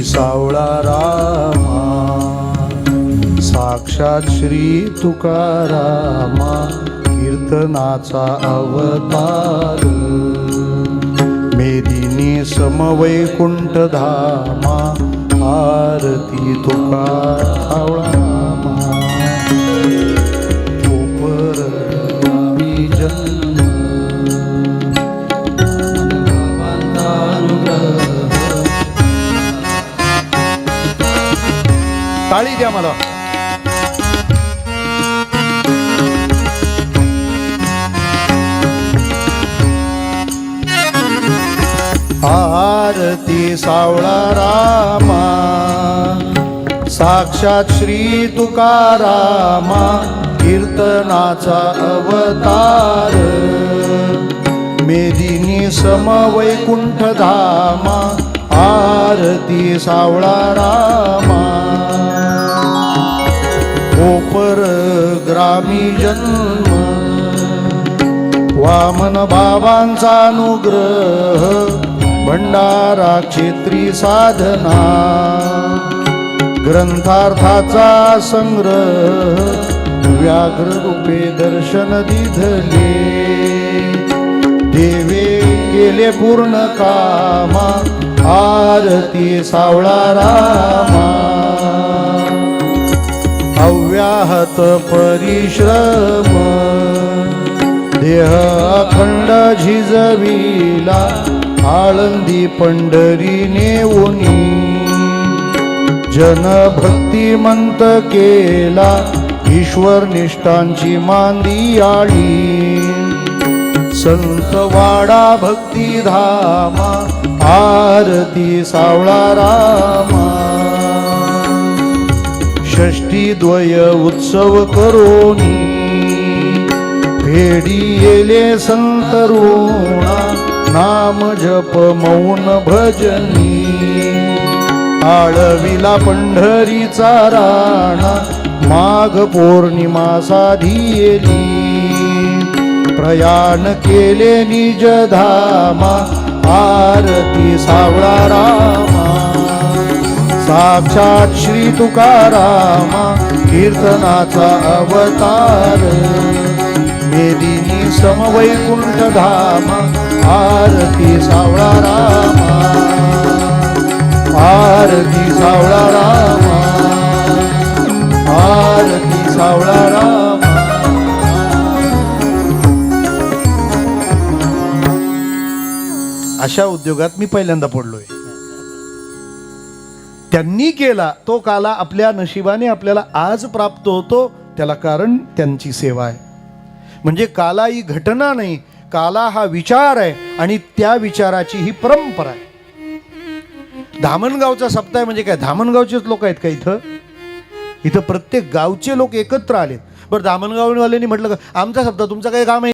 सावळा रामा, साक्षात श्री तुकारामा, कीर्तनाचा अवतार, मेदिनी समवैकुंठ धामा, आरती तुका सावळा रामा, कोपरगावी जन्म, ताळी द्या मला. आरती सावळा रामा, साक्षात श्री तुकारामा, कीर्तनाचा अवतार, मेदिनी समवैकुंठ धामा, आरती सावळा रामा, कोपर ग्रामी जन्म, वामन बाबांचा अनुग्रह, भंडारा क्षेत्री साधना, ग्रंथार्थाचा संग्रह, व्याघ्र रूपे दर्शन दिधले, देवे केले पूर्ण कामा, आरती सावळा रामा, अव्याहत परिश्रम, देह अखंड झिजविला, आळंदी पंढरी नेऊनी, जन भक्तिमंत केला, ईश्वर निष्ठांची मांदी आळी, संत वाडा भक्ती धामा, आरती सावळा रामा, षष्ठी द्वय उत्सव करोनी, फेडी येले संत ऋणा, नाम जप मौन भजनी, आळविला पंढरीचा राणा, माघ पौर्णिमा साधियेली, प्रयाण केले निज धामा, आरती सावळा रामा, साक्षात श्री तुकारामा, कीर्तनाचा अवतार, मेदिनी समवैकुंठ धामा, आरती सावळा रामा, आरती सावळा रामा, आरती सावळा रामा. अशा उद्योगात मी पहिल्यांदा पडलोय. त्यांनी केला तो काला आपल्या नशिबाने आपल्याला आज प्राप्त होतो, त्याला कारण त्यांची सेवा आहे. म्हणजे काला ही घटना नाही, काला हा विचार आहे आणि त्या विचाराची ही परंपरा आहे. धामणगावचा सप्ताह आहे म्हणजे काय, धामणगावचेच लोक आहेत का इथं? इथं प्रत्येक गावचे लोक एकत्र आलेत. बरं, धामणगाववाल्यांनी म्हटलं का आमचा सप्ताह तुमचं काय काम आहे?